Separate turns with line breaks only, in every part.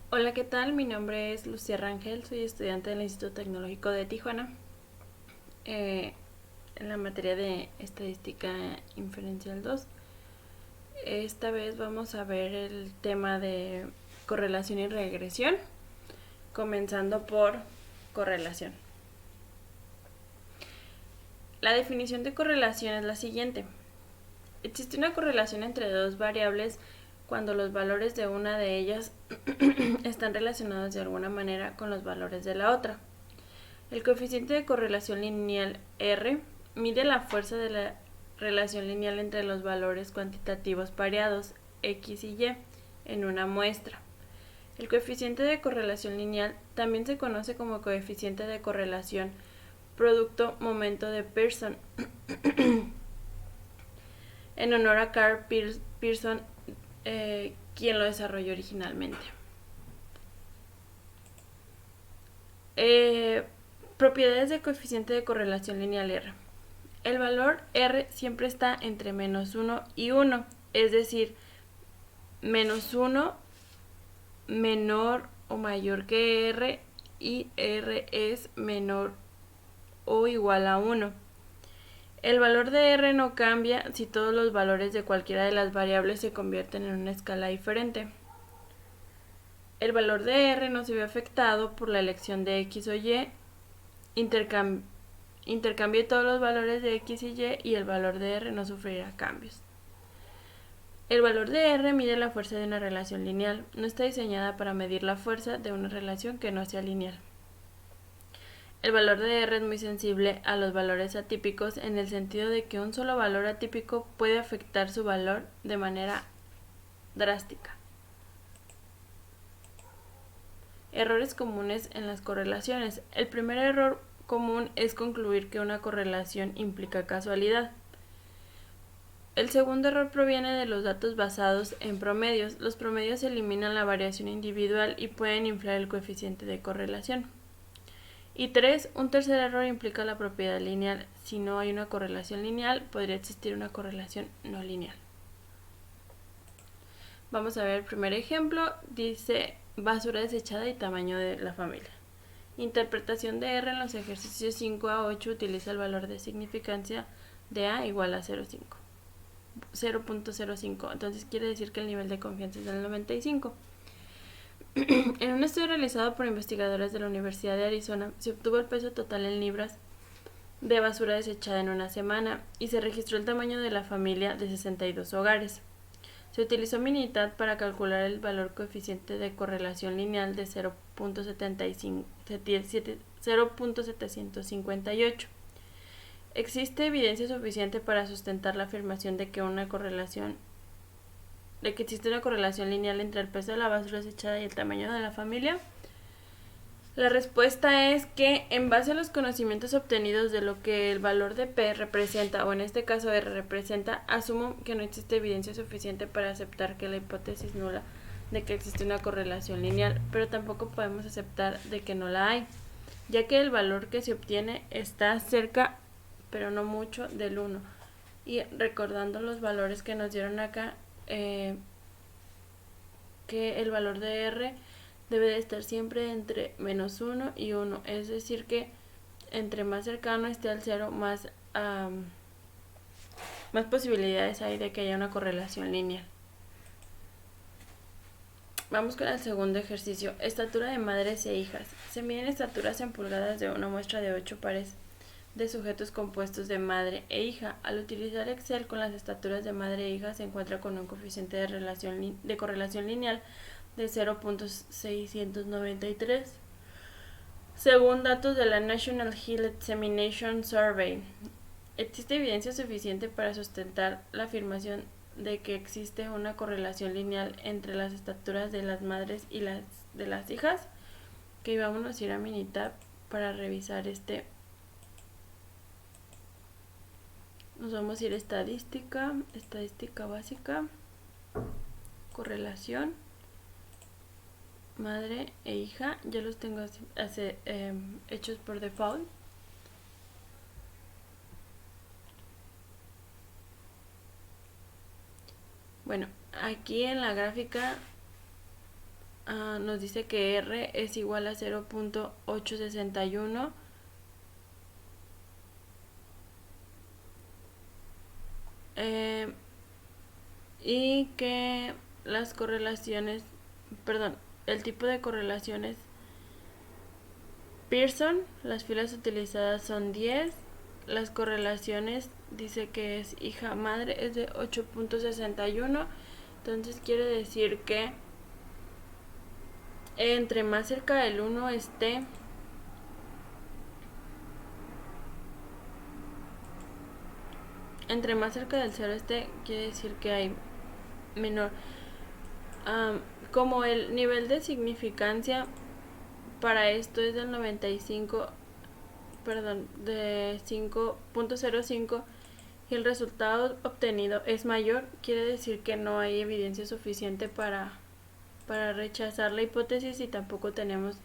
Hola, ¿qué tal? Mi nombre es Lucía Rangel, soy estudiante del Instituto Tecnológico de Tijuana, eh, en la materia de Estadística Inferencial 2. Esta vez vamos a ver el tema de correlación y regresión, comenzando por correlación. La definición de correlación es la siguiente. Existe una correlación entre dos variables cuando los valores de una de ellas están relacionados de alguna manera con los valores de la otra. El coeficiente de correlación lineal R mide la fuerza de la relación lineal entre los valores cuantitativos pareados X y Y en una muestra. El coeficiente de correlación lineal también se conoce como coeficiente de correlación producto momento de Pearson, en honor a Carl Pearson, quien lo desarrolló originalmente. Propiedades de coeficiente de correlación lineal R. El valor R siempre está entre menos 1 y 1, es decir, menos 1 menor o mayor que R y R es menor o igual a 1. El valor de R no cambia si todos los valores de cualquiera de las variables se convierten en una escala diferente. El valor de R no se ve afectado por la elección de X o Y, intercambie todos los valores de X y Y y el valor de R no sufrirá cambios. El valor de R mide la fuerza de una relación lineal, no está diseñada para medir la fuerza de una relación que no sea lineal. El valor de R es muy sensible a los valores atípicos en el sentido de que un solo valor atípico puede afectar su valor de manera drástica. Errores comunes en las correlaciones. El primer error común es concluir que una correlación implica casualidad. El segundo error proviene de los datos basados en promedios. Los promedios eliminan la variación individual y pueden inflar el coeficiente de correlación. Y 3. Un tercer error implica la propiedad lineal. Si no hay una correlación lineal, podría existir una correlación no lineal. Vamos a ver el primer ejemplo. Dice basura desechada y tamaño de la familia. Interpretación de R en los ejercicios 5 a 8 utiliza el valor de significancia de A igual a 0.05. Entonces quiere decir que el nivel de confianza es del 95. En un estudio realizado por investigadores de la Universidad de Arizona, se obtuvo el peso total en libras de basura desechada en una semana y se registró el tamaño de la familia de 62 hogares. Se utilizó Minitab para calcular el valor coeficiente de correlación lineal de 0.758. ¿Existe evidencia suficiente para sustentar la afirmación de que existe una correlación lineal entre el peso de la basura desechada y el tamaño de la familia? La respuesta es que, en base a los conocimientos obtenidos de lo que el valor de P representa, o en este caso R representa, asumo que no existe evidencia suficiente para aceptar que la hipótesis nula de que existe una correlación lineal, pero tampoco podemos aceptar de que no la hay, ya que el valor que se obtiene está cerca, pero no mucho, del 1. Y recordando los valores que nos dieron acá, que el valor de R debe de estar siempre entre menos 1 y 1, es decir que entre más cercano esté al 0, más posibilidades hay de que haya una correlación lineal. Vamos con el segundo ejercicio. Estatura de madres e hijas. Se miden estaturas en pulgadas de una muestra de 8 pares de sujetos compuestos de madre e hija. Al utilizar Excel con las estaturas de madre e hija se encuentra con un coeficiente de correlación lineal de 0.693. Según datos de la National Health Examination Survey, existe evidencia suficiente para sustentar la afirmación de que existe una correlación lineal entre las estaturas de las madres y las de las hijas. Que vámonos a ir a Minitab para revisar Nos vamos a ir a estadística básica, correlación, madre e hija. Ya los tengo hechos por default. Bueno, aquí en la gráfica nos dice que R es igual a 0.861 y que las correlaciones, perdón, el tipo de correlaciones Pearson, las filas utilizadas son 10, las correlaciones dice que es hija madre es de 8.61, entonces quiere decir que entre más cerca del 1 esté, entre más cerca del 0 esté, quiere decir que hay menor. Como el nivel de significancia para esto es del 95, perdón, de 5.05 y el resultado obtenido es mayor, quiere decir que no hay evidencia suficiente para rechazar la hipótesis y tampoco tenemos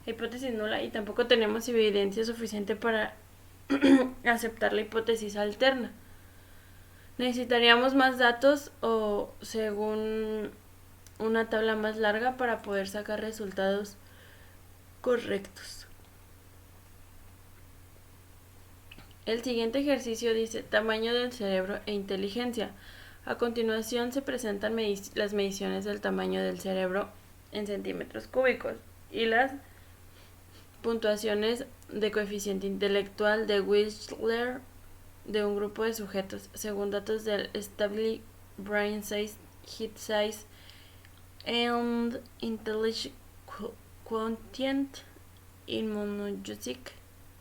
hipótesis nula y tampoco tenemos evidencia suficiente para aceptar la hipótesis alterna. Necesitaríamos más datos o según una tabla más larga para poder sacar resultados correctos. El siguiente ejercicio dice tamaño del cerebro e inteligencia. A continuación se presentan las mediciones del tamaño del cerebro en centímetros cúbicos y las puntuaciones de coeficiente intelectual de Wechsler de un grupo de sujetos según datos del Stable Brain Size, Head Size and Intelligence Quotient Immunogenic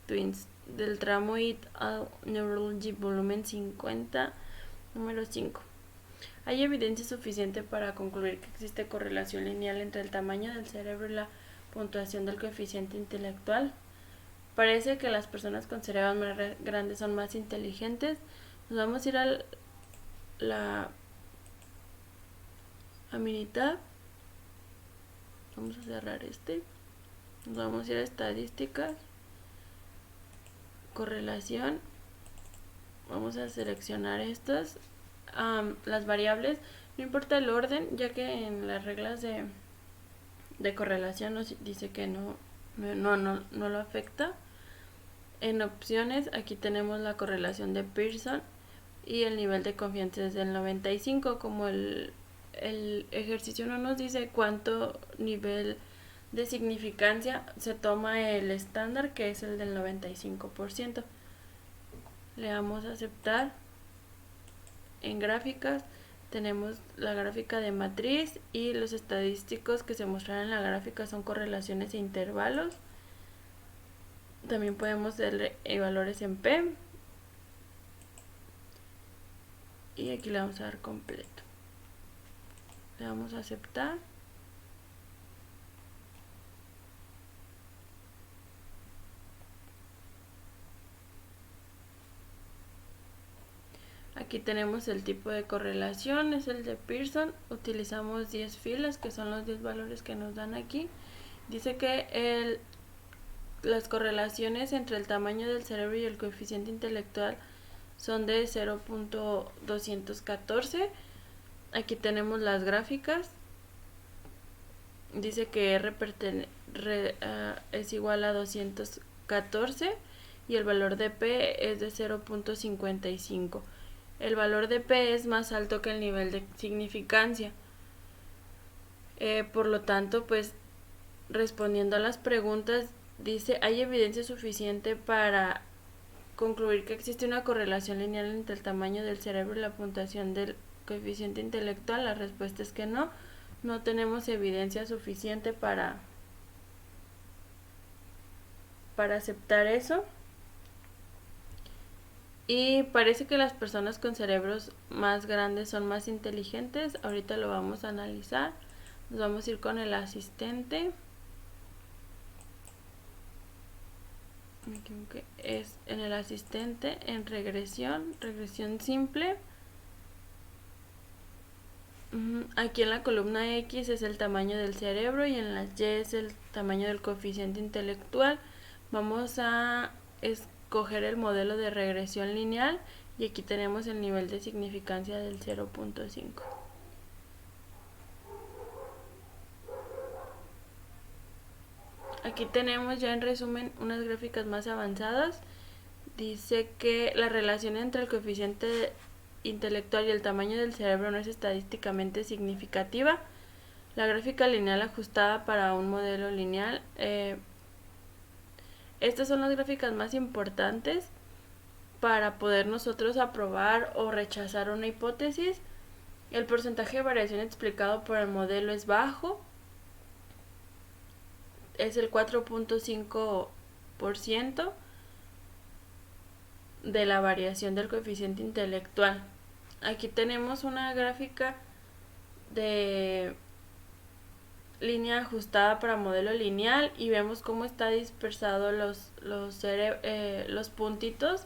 Twins del tramo It al Neurology Volumen 50, número 5. Hay evidencia suficiente para concluir que existe correlación lineal entre el tamaño del cerebro y la puntuación del coeficiente intelectual. Parece que las personas con cerebros más grandes son más inteligentes. Nos vamos a ir a la Minitab. Vamos a cerrar este. Nos vamos a ir a estadísticas. Correlación. Vamos a seleccionar estas. Las variables. No importa el orden, ya que en las reglas de correlación nos dice que no lo afecta. En opciones, aquí tenemos la correlación de Pearson y el nivel de confianza es del 95. Como el ejercicio no nos dice cuánto nivel de significancia, se toma el estándar que es el del 95%. Le damos a aceptar. En gráficas tenemos la gráfica de matriz y los estadísticos que se muestran en la gráfica son correlaciones e intervalos. También podemos darle valores en P. Y aquí le vamos a dar completo. Le vamos a aceptar. Aquí tenemos el tipo de correlación, es el de Pearson. Utilizamos 10 filas, que son los 10 valores que nos dan aquí. Dice que las correlaciones entre el tamaño del cerebro y el coeficiente intelectual son de 0.214. Aquí tenemos las gráficas. Dice que R es igual a 214 y el valor de P es de 0.55. El valor de P es más alto que el nivel de significancia. Por lo tanto, pues respondiendo a las preguntas, dice, ¿hay evidencia suficiente para concluir que existe una correlación lineal entre el tamaño del cerebro y la puntuación del coeficiente intelectual? La respuesta es que no. No tenemos evidencia suficiente para aceptar eso. Y parece que las personas con cerebros más grandes son más inteligentes. Ahorita lo vamos a analizar. Nos vamos a ir con el asistente. Es en el asistente, en regresión simple. Aquí en la columna X es el tamaño del cerebro y en las Y es el tamaño del coeficiente intelectual. Vamos a escoger el modelo de regresión lineal y aquí tenemos el nivel de significancia del 0.5. Aquí tenemos ya en resumen unas gráficas más avanzadas. Dice que la relación entre el coeficiente intelectual y el tamaño del cerebro no es estadísticamente significativa. La gráfica lineal ajustada para un modelo lineal. Estas son las gráficas más importantes para poder nosotros aprobar o rechazar una hipótesis. El porcentaje de variación explicado por el modelo es bajo, es el 4.5% de la variación del coeficiente intelectual. Aquí tenemos una gráfica de línea ajustada para modelo lineal y vemos cómo está dispersado los puntitos.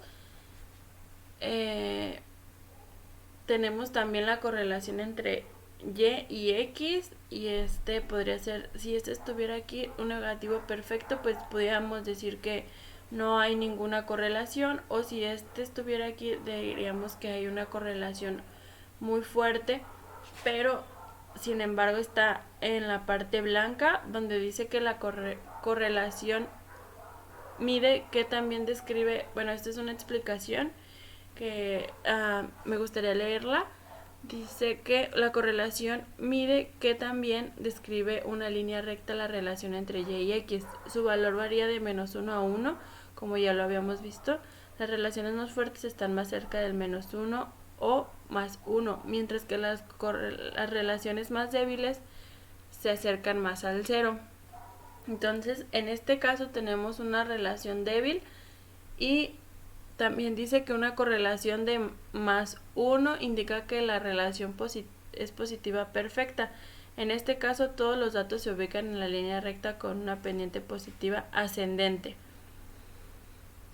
Tenemos también la correlación entre Y y X, y podría ser, si estuviera aquí un negativo perfecto, pues podríamos decir que no hay ninguna correlación, o si estuviera aquí diríamos que hay una correlación muy fuerte, pero sin embargo está en la parte blanca donde dice que la correlación mide que también describe, bueno, esta es una explicación que me gustaría leerla. Dice que la correlación mide que también describe una línea recta la relación entre Y y X. Su valor varía de -1 a 1, como ya lo habíamos visto. Las relaciones más fuertes están más cerca del -1 o +1, mientras que las relaciones más débiles se acercan más al 0. Entonces, en este caso tenemos una relación débil, y también dice que una correlación de +1 indica que la relación es positiva perfecta. En este caso, todos los datos se ubican en la línea recta con una pendiente positiva ascendente.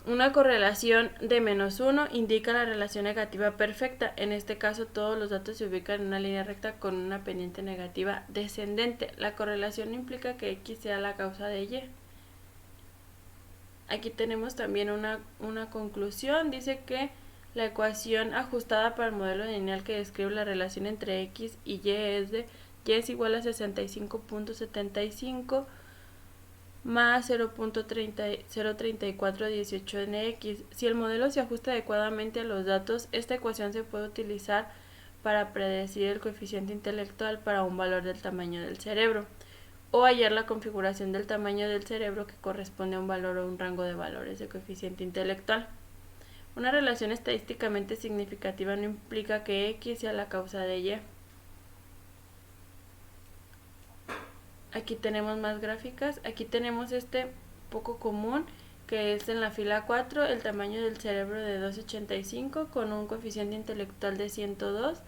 Una correlación de -1 indica la relación negativa perfecta. En este caso, todos los datos se ubican en una línea recta con una pendiente negativa descendente. La correlación implica que X sea la causa de Y. Aquí tenemos también una conclusión. Dice que la ecuación ajustada para el modelo lineal que describe la relación entre X y Y es de Y es igual a 65.75 más 0.03418 nx. Si el modelo se ajusta adecuadamente a los datos, esta ecuación se puede utilizar para predecir el coeficiente intelectual para un valor del tamaño del cerebro, o hallar la configuración del tamaño del cerebro que corresponde a un valor o un rango de valores de coeficiente intelectual. Una relación estadísticamente significativa no implica que X sea la causa de Y. Aquí tenemos más gráficas. Aquí tenemos poco común, que es en la fila 4, el tamaño del cerebro de 2,85 con un coeficiente intelectual de 102.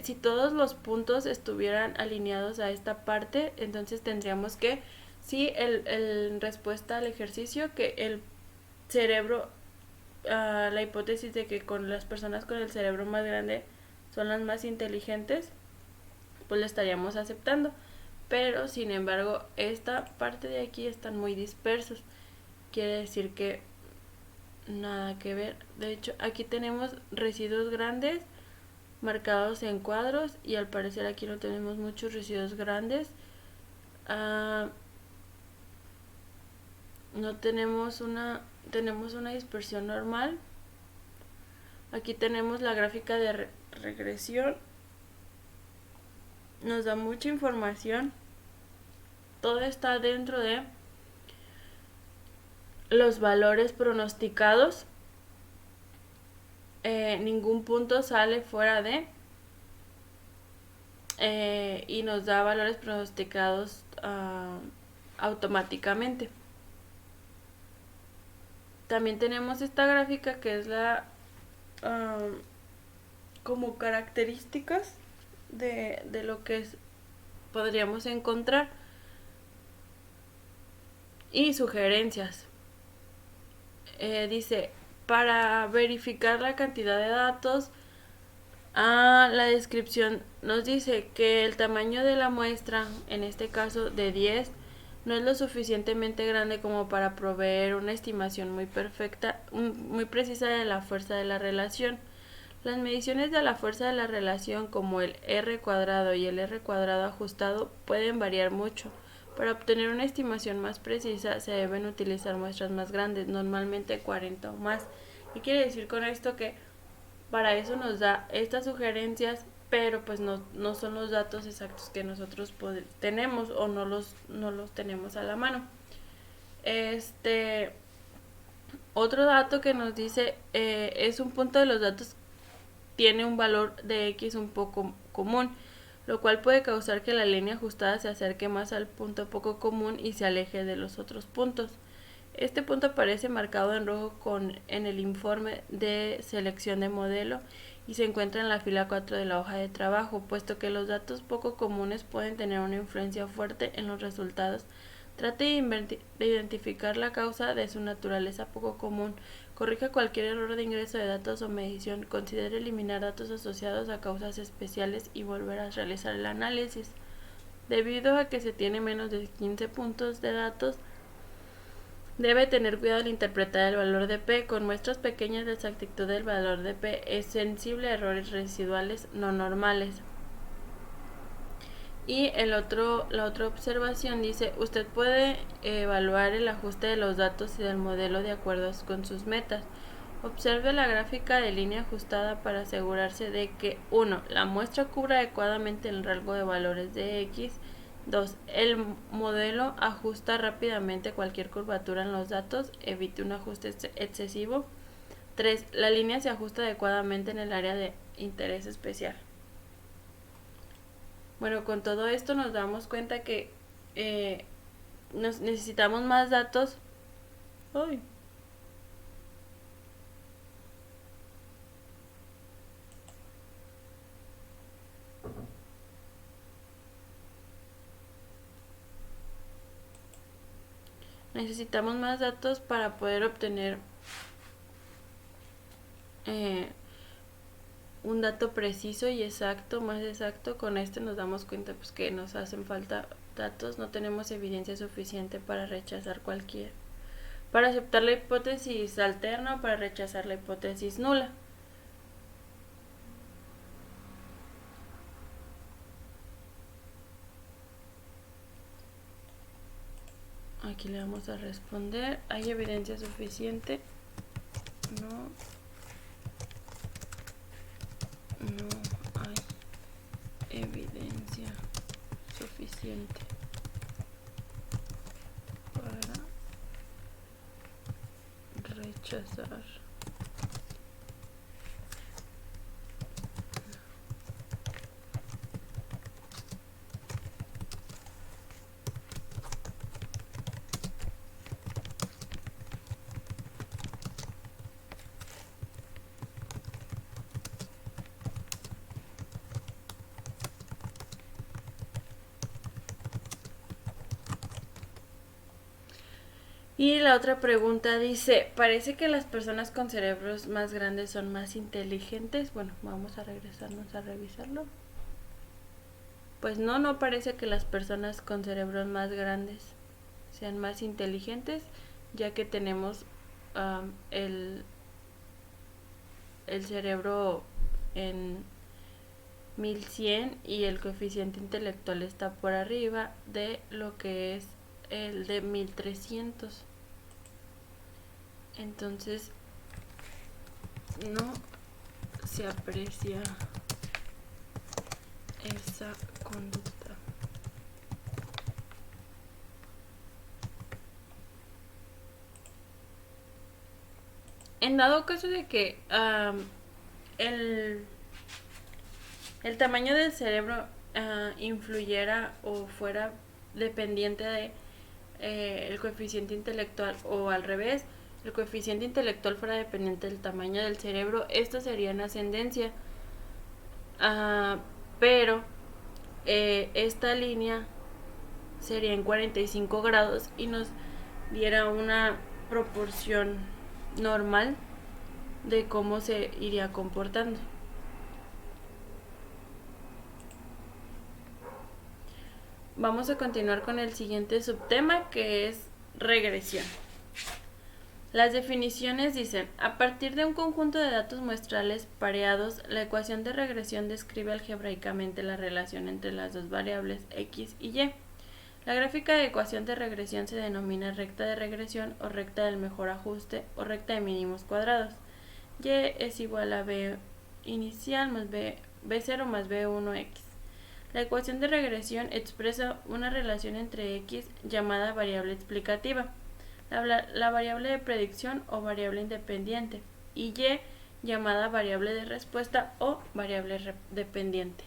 Si todos los puntos estuvieran alineados a esta parte, entonces tendríamos que, sí, en respuesta al ejercicio, que el cerebro, la hipótesis de que con las personas con el cerebro más grande son las más inteligentes, pues lo estaríamos aceptando. Pero sin embargo, esta parte de aquí están muy dispersos. Quiere decir que nada que ver. De hecho, aquí tenemos residuos grandes marcados en cuadros, y al parecer aquí no tenemos muchos residuos grandes. No tenemos tenemos una dispersión normal. Aquí tenemos la gráfica de regresión. Nos da mucha información. Todo está dentro de los valores pronosticados. Ningún punto sale fuera de, y nos da valores pronosticados automáticamente. También tenemos esta gráfica que es la como características de lo que podríamos encontrar, y sugerencias. Dice, para verificar la cantidad de datos, la descripción nos dice que el tamaño de la muestra, en este caso de 10, no es lo suficientemente grande como para proveer una estimación muy precisa de la fuerza de la relación. Las mediciones de la fuerza de la relación, como el R cuadrado y el R cuadrado ajustado, pueden variar mucho. Para obtener una estimación más precisa se deben utilizar muestras más grandes, normalmente 40 o más. ¿Qué quiere decir con esto? Que para eso nos da estas sugerencias, pero pues no son los datos exactos que nosotros tenemos o no los tenemos a la mano. Otro dato que nos dice es un punto de los datos tiene un valor de X un poco común, lo cual puede causar que la línea ajustada se acerque más al punto poco común y se aleje de los otros puntos. Este punto aparece marcado en rojo en el informe de selección de modelo y se encuentra en la fila 4 de la hoja de trabajo, puesto que los datos poco comunes pueden tener una influencia fuerte en los resultados. Trate de identificar la causa de su naturaleza poco común. Corrija cualquier error de ingreso de datos o medición. Considere eliminar datos asociados a causas especiales y volver a realizar el análisis. Debido a que se tiene menos de 15 puntos de datos, debe tener cuidado al interpretar el valor de P. Con muestras pequeñas de exactitud del valor de P es sensible a errores residuales no normales. Y la otra observación dice, usted puede evaluar el ajuste de los datos y del modelo de acuerdo con sus metas. Observe la gráfica de línea ajustada para asegurarse de que 1. La muestra cubra adecuadamente el rango de valores de X. 2. El modelo ajusta rápidamente cualquier curvatura en los datos, evite un ajuste excesivo. 3. La línea se ajusta adecuadamente en el área de interés especial. Bueno, con todo esto nos damos cuenta que necesitamos más datos. ¡Ay! Necesitamos más datos para poder obtener un dato preciso y exacto, más exacto. Con este nos damos cuenta pues que nos hacen falta datos, no tenemos evidencia suficiente para rechazar para aceptar la hipótesis alterna o para rechazar la hipótesis nula. Aquí le vamos a responder, ¿hay evidencia suficiente? No hay evidencia suficiente para rechazar Y la otra pregunta dice, ¿parece que las personas con cerebros más grandes son más inteligentes? Bueno, vamos a regresarnos a revisarlo. Pues no parece que las personas con cerebros más grandes sean más inteligentes, ya que tenemos el cerebro en 1100 y el coeficiente intelectual está por arriba de lo que es el de 1300. Entonces no se aprecia esa conducta. En dado caso de que el tamaño del cerebro influyera o fuera dependiente de el coeficiente intelectual, o al revés, el coeficiente intelectual fuera dependiente del tamaño del cerebro, esto sería en ascendencia. Pero esta línea sería en 45 grados y nos diera una proporción normal de cómo se iría comportando. Vamos a continuar con el siguiente subtema, que es regresión. Las definiciones dicen, a partir de un conjunto de datos muestrales pareados, la ecuación de regresión describe algebraicamente la relación entre las dos variables x y y. La gráfica de ecuación de regresión se denomina recta de regresión o recta del mejor ajuste o recta de mínimos cuadrados. Y es igual a b inicial más b0 más b1x. La ecuación de regresión expresa una relación entre x llamada variable explicativa, la variable de predicción o variable independiente, y y llamada variable de respuesta o variable dependiente.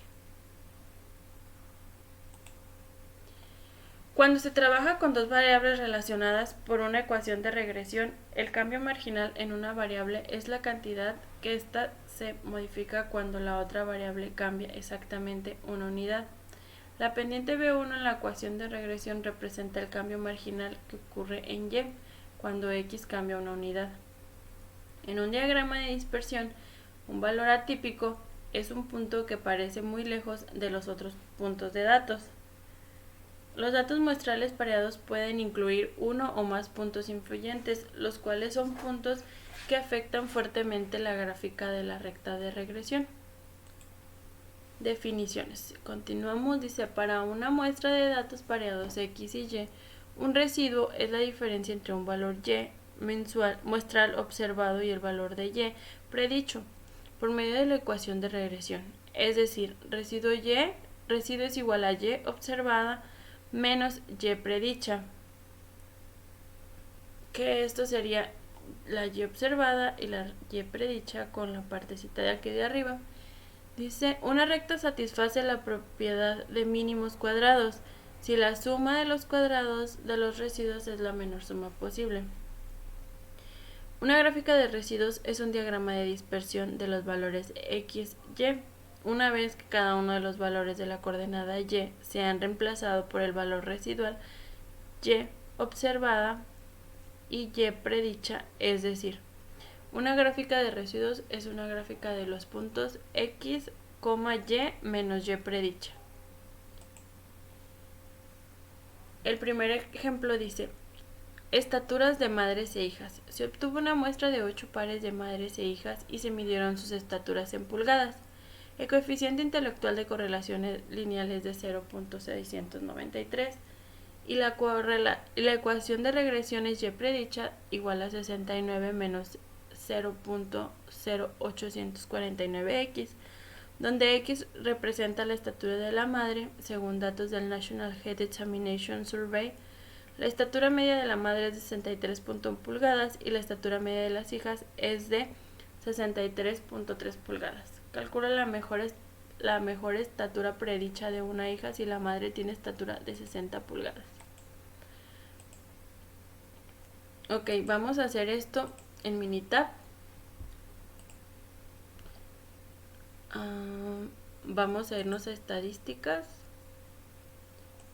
Cuando se trabaja con dos variables relacionadas por una ecuación de regresión, el cambio marginal en una variable es la cantidad que ésta se modifica cuando la otra variable cambia exactamente una unidad. La pendiente B1 en la ecuación de regresión representa el cambio marginal que ocurre en Y cuando X cambia una unidad. En un diagrama de dispersión, un valor atípico es un punto que parece muy lejos de los otros puntos de datos. Los datos muestrales pareados pueden incluir uno o más puntos influyentes, los cuales son puntos que afectan fuertemente la gráfica de la recta de regresión. Definiciones. Continuamos, dice, para una muestra de datos pareados X y Y, un residuo es la diferencia entre un valor Y muestral observado y el valor de Y predicho por medio de la ecuación de regresión. Es decir, residuo es igual a Y observada menos Y predicha, que esto sería la Y observada y la Y predicha con la partecita de aquí de arriba. Dice, una recta satisface la propiedad de mínimos cuadrados si la suma de los cuadrados de los residuos es la menor suma posible. Una gráfica de residuos es un diagrama de dispersión de los valores x, y. Una vez que cada uno de los valores de la coordenada y se han reemplazado por el valor residual y observada y y predicha, es decir, una gráfica de residuos es una gráfica de los puntos x, y menos y predicha. El primer ejemplo dice, estaturas de madres e hijas. Se obtuvo una muestra de 8 pares de madres e hijas y se midieron sus estaturas en pulgadas. El coeficiente intelectual de correlaciones lineales de 0.693 y la ecuación de regresiones y predicha igual a 69 menos 0.0849x, donde x representa la estatura de la madre según datos del National Head Examination Survey. La estatura media de la madre es de 63.1 pulgadas y la estatura media de las hijas es de 63.3 pulgadas. Calcula la mejor estatura predicha de una hija si la madre tiene estatura de 60 pulgadas. Ok, vamos a hacer esto en Minitab. Vamos a irnos a estadísticas.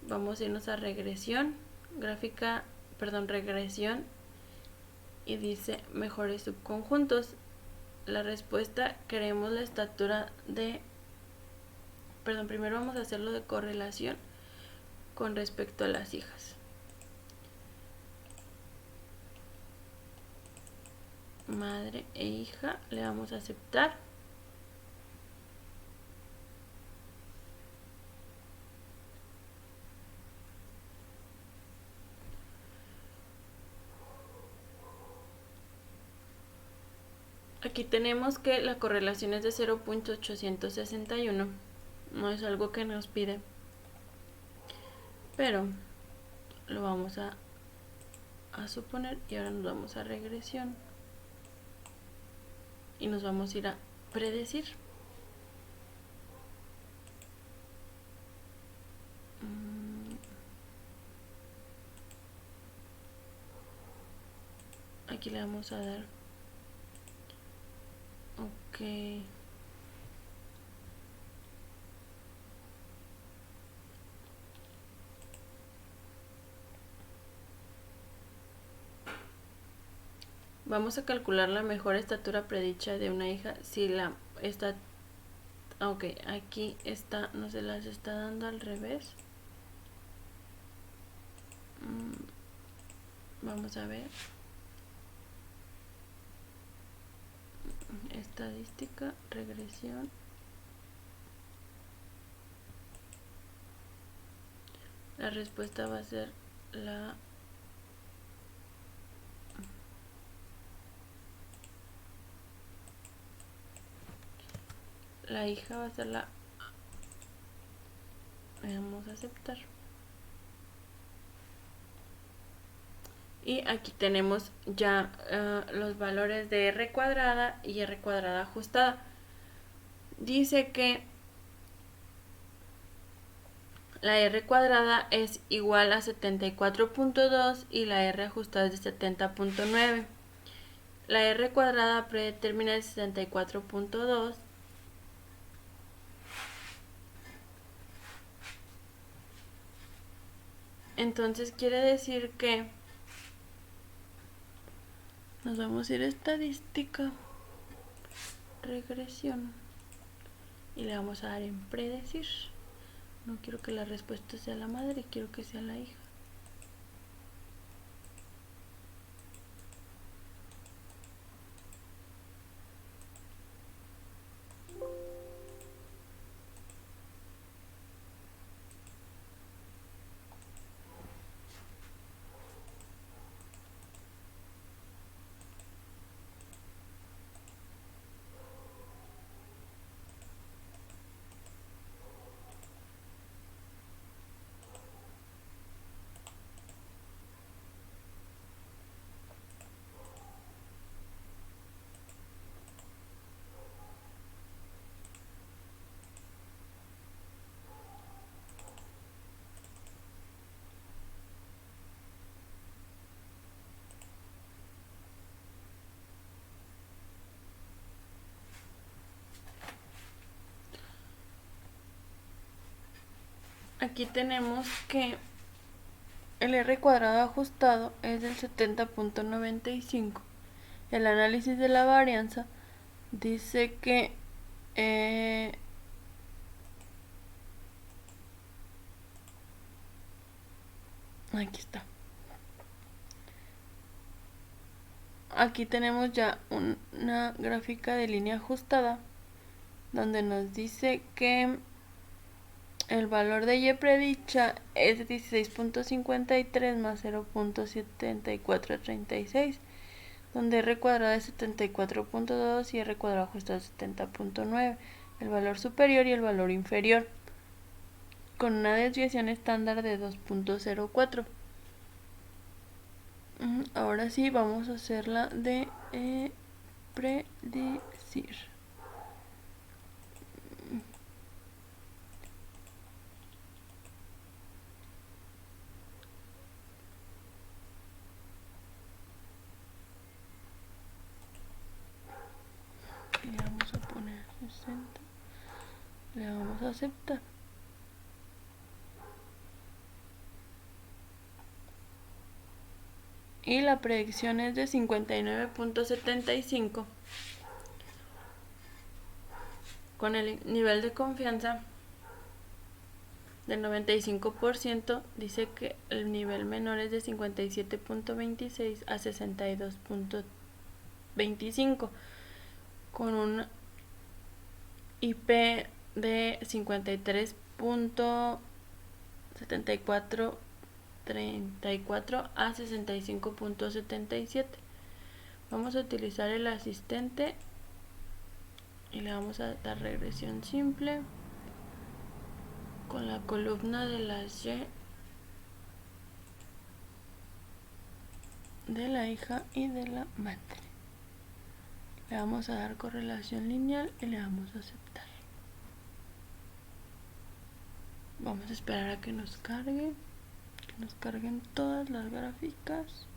Vamos a irnos a regresión. Regresión. Y dice mejores subconjuntos. La respuesta, queremos la estatura de... primero vamos a hacerlo de correlación con respecto a las hijas. Madre e hija, le vamos a aceptar. Aquí tenemos que la correlación es de 0.861. No es algo que nos pide, pero lo vamos a suponer. Y ahora nos vamos a regresión y nos vamos a ir a predecir. Aquí le vamos a dar ok. Vamos a calcular la mejor estatura predicha de una hija si la está... Ok, aquí está, no se las está dando al revés. Vamos a ver. Estadística, regresión. La respuesta va a ser la hija va a ser la... Vamos a aceptar. Y aquí tenemos ya los valores de r cuadrada y r cuadrada ajustada. Dice que la r cuadrada es igual a 74.2 y la r ajustada es de 70.9. La r cuadrada predetermina el 74.2. Entonces quiere decir que nos vamos a ir a estadística, regresión, y le vamos a dar en predecir. No quiero que la respuesta sea la madre, quiero que sea la hija. Aquí tenemos que el r cuadrado ajustado es del 70.95. El análisis de la varianza dice que aquí está. Aquí tenemos ya una gráfica de línea ajustada donde nos dice que el valor de y predicha es de 16.53 más 0.7436, donde r cuadrado es 74.2 y r cuadrado ajustado es 70.9, el valor superior y el valor inferior, con una desviación estándar de 2.04. Ahora sí vamos a hacerla de predecir. Le vamos a poner 60. Le vamos a aceptar. Y la predicción es de 59.75. Con el nivel de confianza del 95%, dice que el nivel menor es de 57.26 a 62.25, con un IP de 53.7434 a 65.77. Vamos a utilizar el asistente y le vamos a dar regresión simple con la columna de las Y de la hija y de la madre. Le vamos a dar correlación lineal y le vamos a aceptar. Vamos a esperar a que nos carguen todas las gráficas.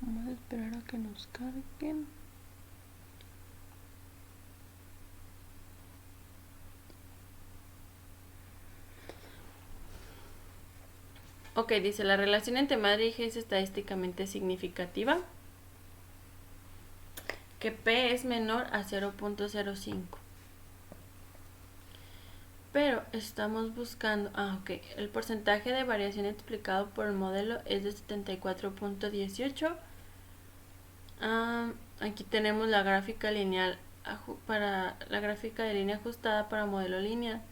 Vamos a esperar a que nos carguen. Ok, dice la relación entre madre e hija es estadísticamente significativa, que P es menor a 0.05. pero estamos buscando, ok, el porcentaje de variación explicado por el modelo es de 74.18. Aquí tenemos la gráfica lineal para la gráfica de línea ajustada para modelo lineal.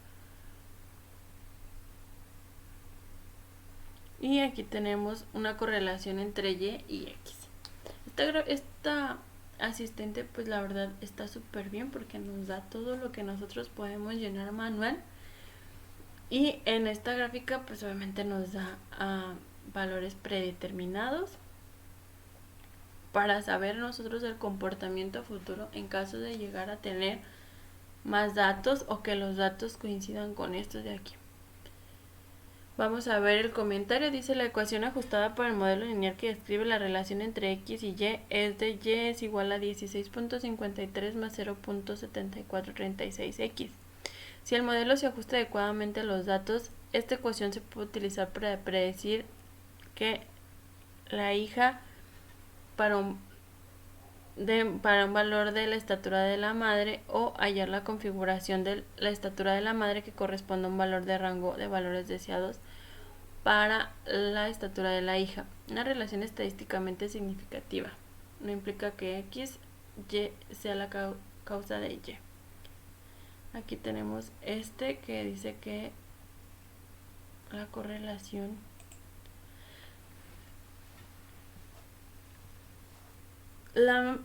Y aquí tenemos una correlación entre Y y X. Esta asistente pues la verdad está súper bien porque nos da todo lo que nosotros podemos llenar manual. Y en esta gráfica pues obviamente nos da valores predeterminados para saber nosotros el comportamiento futuro en caso de llegar a tener más datos o que los datos coincidan con estos de aquí. Vamos a ver el comentario. Dice: la ecuación ajustada para el modelo lineal que describe la relación entre X y Y es de Y es igual a 16.53 más 0.7436X. Si el modelo se ajusta adecuadamente a los datos, esta ecuación se puede utilizar para predecir que la hija para un valor de la estatura de la madre, o hallar la configuración de la estatura de la madre que corresponde a un valor de rango de valores deseados para la estatura de la hija. Una relación estadísticamente significativa. No implica que X, Y sea la causa de Y. Aquí tenemos que dice que la correlación la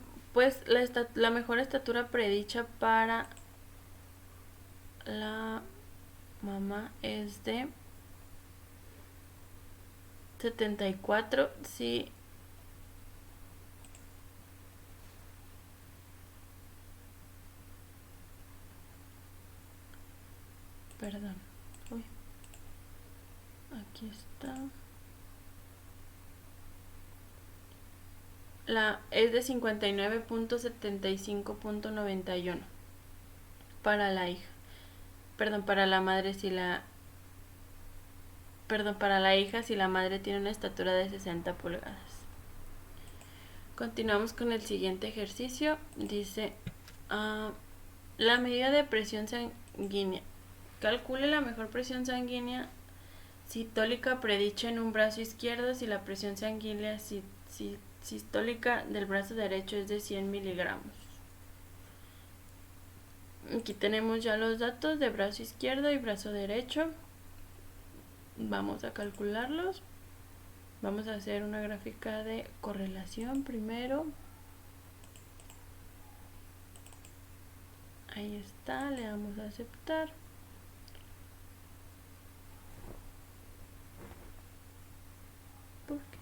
mejor estatura predicha para la mamá es de 74 si perdón, uy, aquí está, es de 59.75.91 para la hija, para la madre para la hija si la madre tiene una estatura de 60 pulgadas. Continuamos con el siguiente ejercicio. Dice: la medida de presión sanguínea. Calcule la mejor presión sanguínea sistólica predicha en un brazo izquierdo si la presión sanguínea sistólica del brazo derecho es de 100 miligramos. Aquí tenemos ya los datos de brazo izquierdo y brazo derecho. Vamos a calcularlos. Vamos a hacer una gráfica de correlación primero. Ahí está, le damos a aceptar. Porque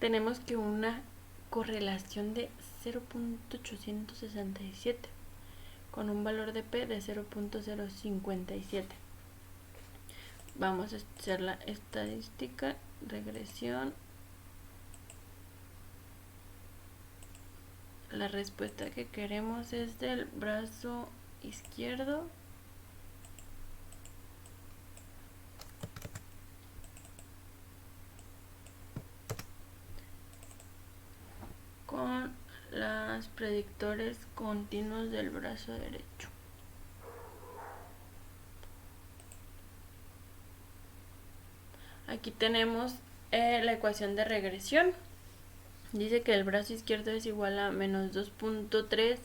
tenemos que una correlación de 0.867 con un valor de P de 0.057. Vamos a hacer la estadística, regresión. La respuesta que queremos es del brazo izquierdo. Con los predictores continuos del brazo derecho. Aquí tenemos la ecuación de regresión. Dice que el brazo izquierdo es igual a menos 2.3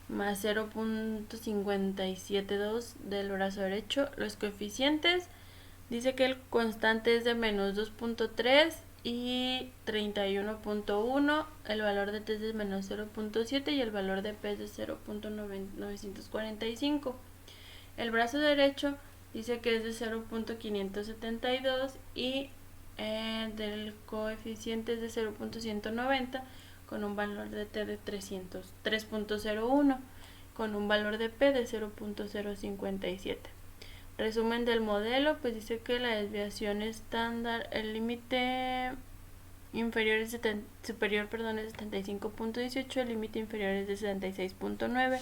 más 0.572 del brazo derecho. Los coeficientes, dice que el constante es de menos 2.3 y 31.1, el valor de T es de menos 0.7 y el valor de P es de 0.945. El brazo derecho dice que es de 0.572 y del coeficiente es de 0.190 con un valor de T de 3.01 con un valor de P de 0.057. Resumen del modelo, pues dice que la desviación estándar, el límite superior es de 75.18, el límite inferior es de 76.9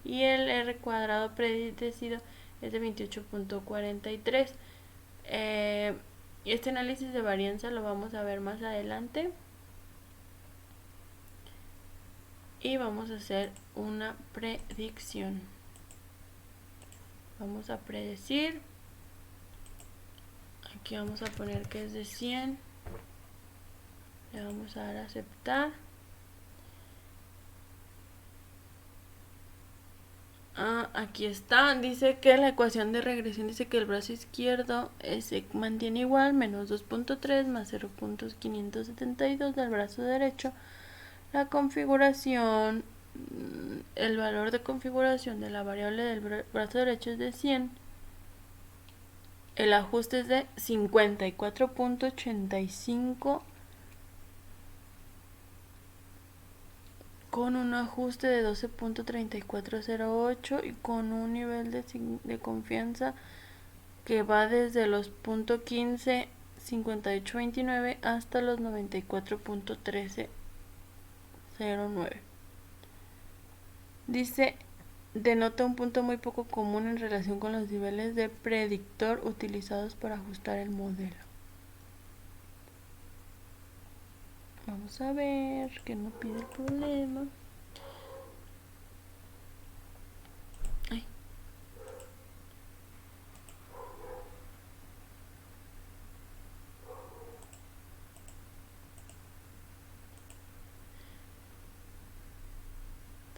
y el R cuadrado predecido es de 28.43. Este análisis de varianza lo vamos a ver más adelante. y vamos a hacer una predicción. Vamos a predecir. Aquí vamos a poner que es de 100. Le vamos a dar a aceptar. Aquí está, dice que la ecuación de regresión dice que el brazo izquierdo se mantiene igual, menos 2.3 más 0.572 del brazo derecho. La configuración, el valor de configuración de la variable del brazo derecho es de 100. El ajuste es de 54.85 con un ajuste de 12.3408 y con un nivel de confianza que va desde los .15 5829 hasta los 94.1309. Dice, denota un punto muy poco común en relación con los niveles de predictor utilizados para ajustar el modelo. Vamos a ver que no pide el problema. Ay.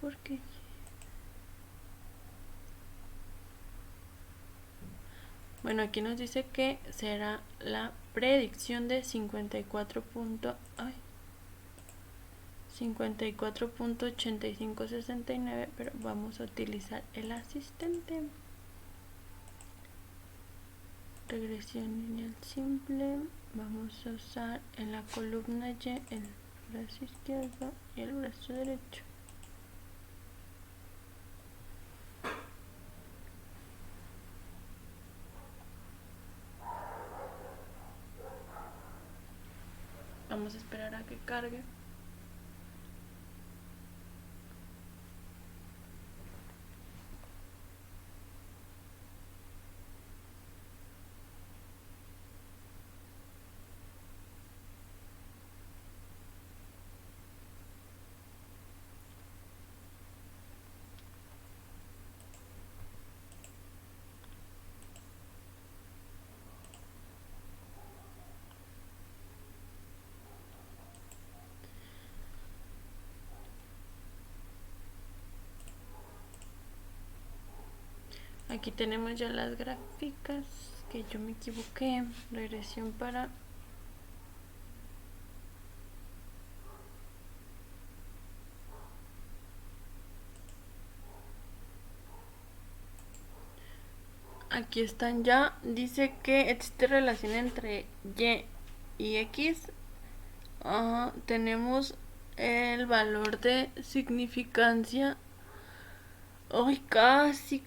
¿Por qué? Bueno, aquí nos dice que será la predicción de 54.8569, pero vamos a utilizar el asistente. Regresión lineal simple. Vamos a usar en la columna Y el brazo izquierdo y el brazo derecho. Vamos a esperar a que cargue. Aquí tenemos ya las gráficas, que yo me equivoqué. Regresión para aquí están ya. Dice que existe relación entre Y y X. Tenemos el valor de significancia. Ay, casi,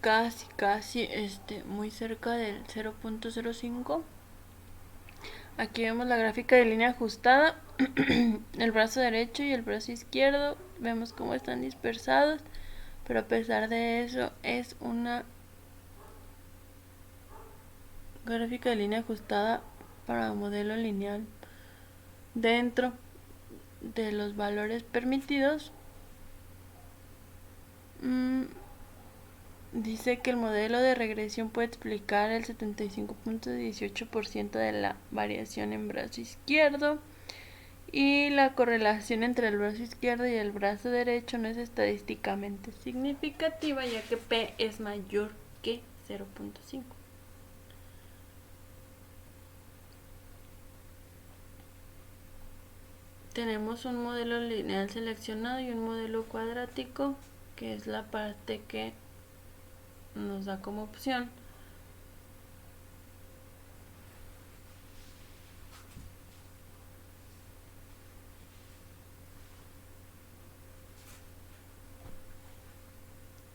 muy cerca del 0.05. Aquí vemos la gráfica de línea ajustada. El brazo derecho y el brazo izquierdo. Vemos cómo están dispersados. Pero a pesar de eso es una gráfica de línea ajustada para modelo lineal dentro de los valores permitidos. Dice que el modelo de regresión puede explicar el 75.18% de la variación en brazo izquierdo, y la correlación entre el brazo izquierdo y el brazo derecho no es estadísticamente significativa, ya que P es mayor que 0.5. Tenemos un modelo lineal seleccionado y un modelo cuadrático, que es la parte que nos da como opción.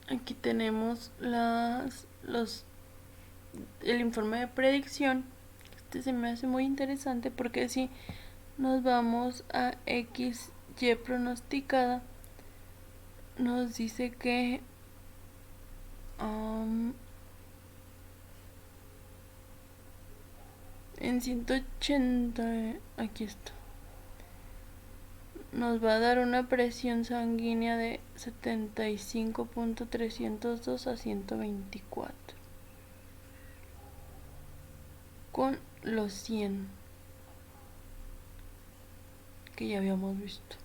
Aquí tenemos el informe de predicción. Este se me hace muy interesante porque si nos vamos a XY pronosticada, nos dice que en 180, aquí está, nos va a dar una presión sanguínea de 75.302 a 124 con los 100 que ya habíamos visto.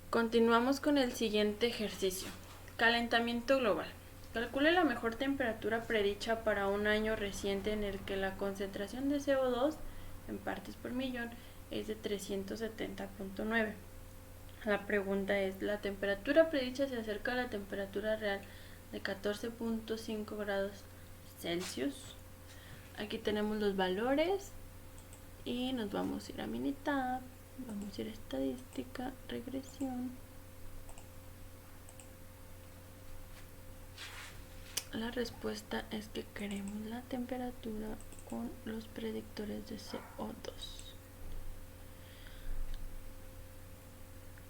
Continuamos con el siguiente ejercicio. Calentamiento global. Calcule la mejor temperatura predicha para un año reciente en el que la concentración de CO2 en partes por millón es de 370.9. La pregunta es, ¿la temperatura predicha se acerca a la temperatura real de 14.5 grados Celsius? Aquí tenemos los valores y nos vamos a ir a Minitab, vamos a ir a estadística, regresión. La respuesta es que queremos la temperatura con los predictores de CO2.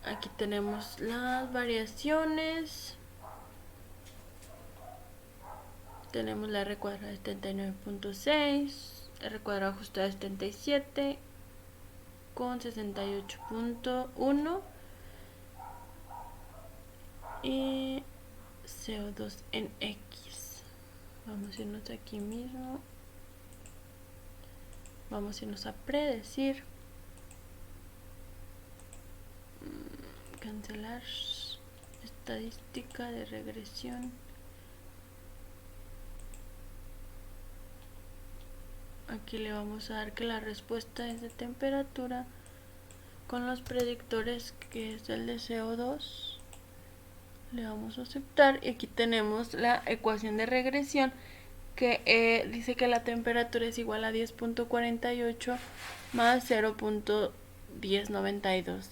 Aquí tenemos las variaciones. Tenemos la R cuadrada de 79.6, R cuadrada ajustada de 77 con 68.1 y CO2 en X. Vamos a irnos aquí mismo. Vamos a irnos a predecir. Cancelar. Estadística de regresión. Aquí le vamos a dar que la respuesta es de temperatura con los predictores que es el de CO2. Le vamos a aceptar y aquí tenemos la ecuación de regresión que dice que la temperatura es igual a 10.48 más 0.1092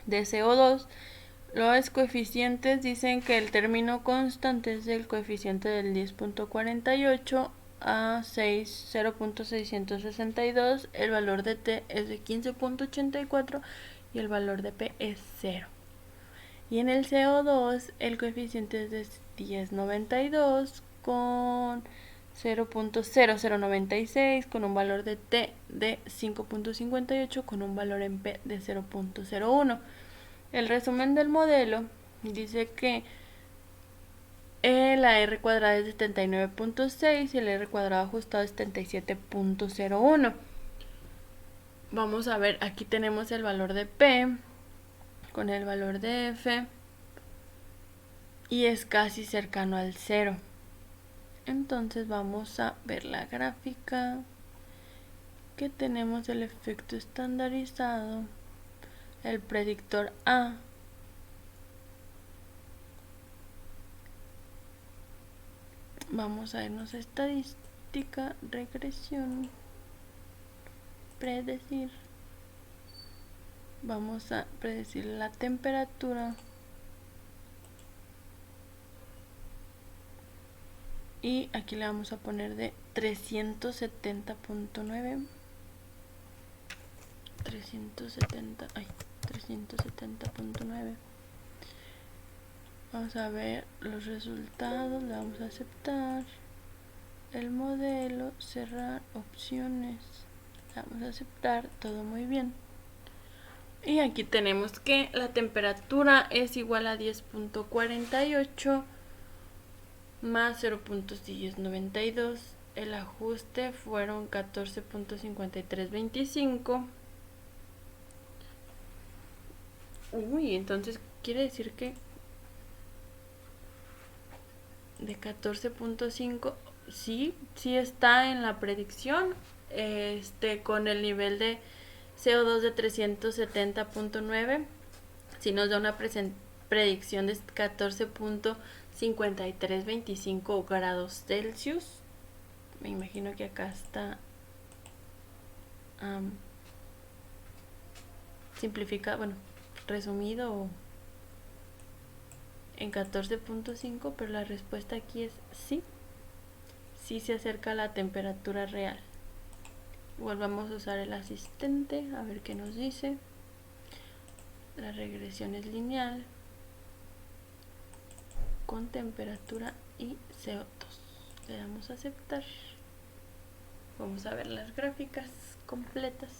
de CO2. Los coeficientes dicen que el término constante es el coeficiente del 10.48 a 0.662, el valor de T es de 15.84 y el valor de P es 0. Y en el CO2 el coeficiente es de 1092 con 0.0096 con un valor de T de 5.58 con un valor en P de 0.01. El resumen del modelo dice que la R cuadrada es de 79.6 y el R cuadrado ajustado es 77.01. Vamos a ver, aquí tenemos el valor de P con el valor de F y es casi cercano al 0. Entonces vamos a ver la gráfica, que tenemos el efecto estandarizado, el predictor A, vamos a irnos a estadística, regresión, predecir, vamos a predecir la temperatura y aquí le vamos a poner de 370.9. 370.9. Vamos a ver los resultados, le vamos a aceptar el modelo, cerrar opciones, le vamos a aceptar, todo muy bien. Y aquí tenemos que la temperatura es igual a 10.48 más 0.1092. El ajuste fueron 14.5325. Uy, entonces quiere decir que de 14.5 sí está en la predicción, con el nivel de CO2 de 370.9, si nos da una predicción de 14.5325 grados Celsius. Me imagino que acá está simplificado, bueno, resumido en 14.5, pero la respuesta aquí es sí se acerca a la temperatura real. Igual vamos a usar el asistente a ver qué nos dice. La regresión es lineal con temperatura y CO2. Le damos a aceptar. Vamos a ver las gráficas completas.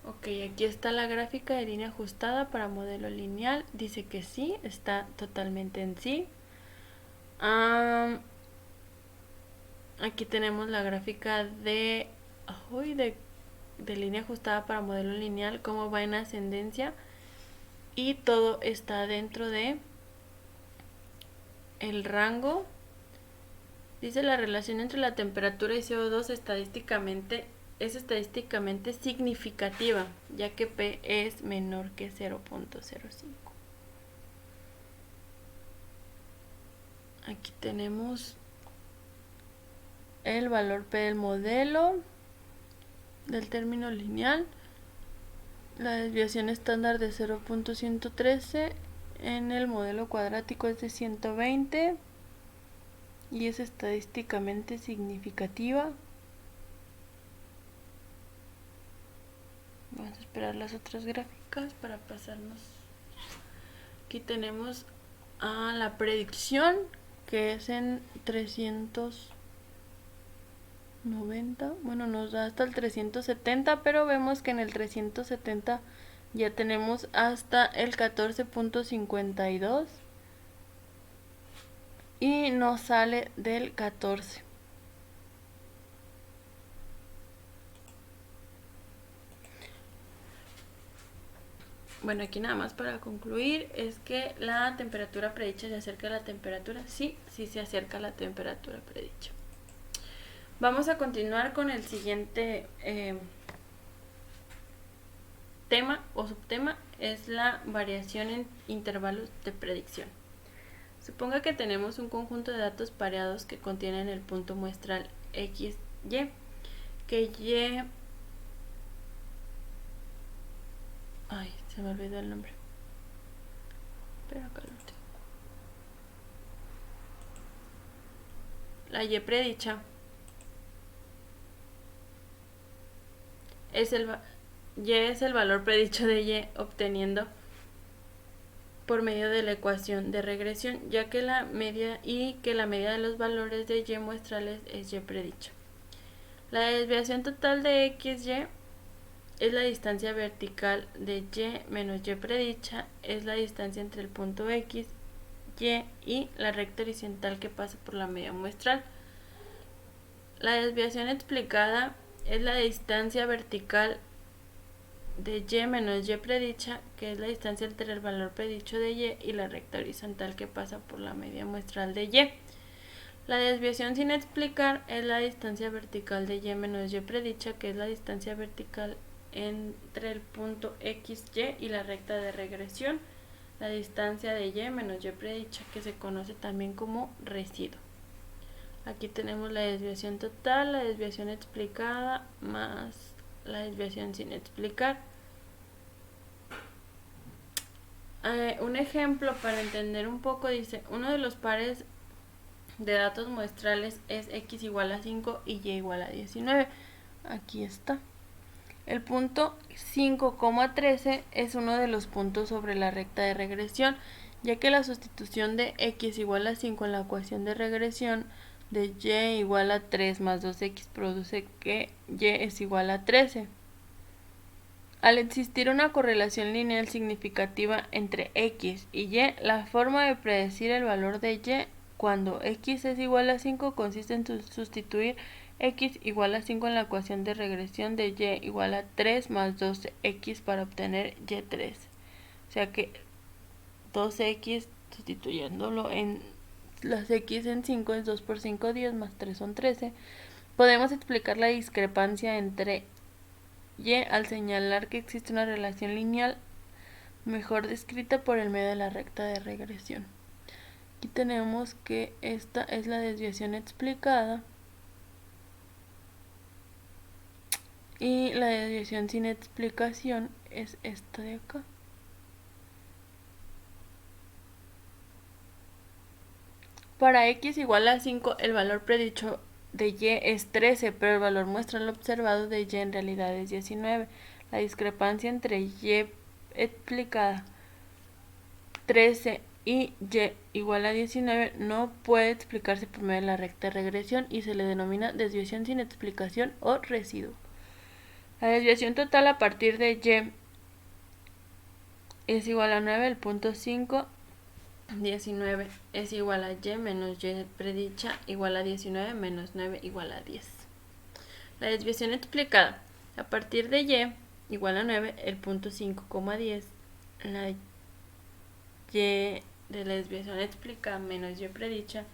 Ok, aquí está la gráfica de línea ajustada para modelo lineal. Dice que sí, está totalmente en sí. Aquí tenemos la gráfica de línea ajustada para modelo lineal, cómo va en ascendencia. Y todo está dentro de el rango. Dice la relación entre la temperatura y CO2 es estadísticamente significativa, ya que P es menor que 0.05. Aquí tenemos el valor P del modelo del término lineal. La desviación estándar de 0.113 en el modelo cuadrático es de 120 y es estadísticamente significativa. Vamos a esperar las otras gráficas para pasarnos. Aquí tenemos a la predicción, que es en 390. Bueno, nos da hasta el 370, pero vemos que en el 370 ya tenemos hasta el 14.52 y no sale del 14. Bueno, aquí nada más para concluir es que la temperatura predicha se acerca a la temperatura. Sí se acerca a la temperatura predicha. Vamos a continuar con el siguiente tema o subtema, es la variación en intervalos de predicción. Suponga que tenemos un conjunto de datos pareados que contienen el punto muestral X, Y, que Y... Ay, se me olvidó el nombre. Pero acá lo tengo. La Y predicha Y es el valor predicho de Y obteniendo por medio de la ecuación de regresión, ya que la media de los valores de Y muestrales es Y predicha. La desviación total de XY es la distancia vertical de Y menos Y predicha, es la distancia entre el punto X, Y y la recta horizontal que pasa por la media muestral. La desviación explicada es la distancia vertical de Y menos Y predicha, que es la distancia entre el valor predicho de Y la recta horizontal que pasa por la media muestral de Y. La desviación sin explicar es la distancia vertical de Y menos Y predicha, que es la distancia vertical entre el punto XY y la recta de regresión, la distancia de Y menos Y predicha, que se conoce también como residuo. Aquí tenemos la desviación total, la desviación explicada más la desviación sin explicar. Un ejemplo para entender un poco dice, uno de los pares de datos muestrales es X igual a 5 y Y igual a 19. Aquí está. El punto 5,13 es uno de los puntos sobre la recta de regresión, ya que la sustitución de X igual a 5 en la ecuación de regresión de Y igual a 3 más 2X produce que Y es igual a 13. Al existir una correlación lineal significativa entre X y Y, la forma de predecir el valor de Y cuando X es igual a 5 consiste en sustituir X igual a 5 en la ecuación de regresión de Y igual a 3 más 2X para obtener Y3. O sea que 2X sustituyéndolo en las X en 5 es 2 por 5, 10 más 3 son 13. Podemos explicar la discrepancia entre Y al señalar que existe una relación lineal mejor descrita por el medio de la recta de regresión. Aquí tenemos que esta es la desviación explicada y la desviación sin explicación es esta de acá. Para X igual a 5 el valor predicho de Y es 13, pero el valor muestral observado de Y en realidad es 19. La discrepancia entre Y explicada 13 y y igual a 19 no puede explicarse por medio de la recta de regresión y se le denomina desviación sin explicación o residuo. La desviación total a partir de y es igual a 9, el punto 5, 19 es igual a y menos y predicha igual a 19 menos 9 igual a 10. La desviación explicada a partir de y igual a 9, el punto 5, 10, la y de la desviación explicada menos y predicha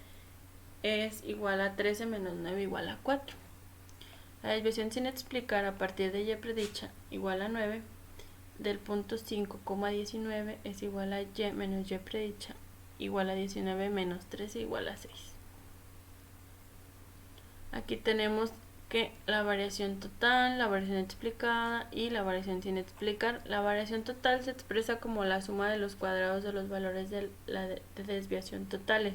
es igual a 13 menos 9 igual a 4. La desviación sin explicar a partir de y predicha igual a 9 del punto 5, 19 es igual a y menos y predicha igual a 19 menos 13 igual a 6. Aquí tenemos que la variación total, la variación explicada y la variación sin explicar. La variación total se expresa como la suma de los cuadrados de los valores de desviación totales.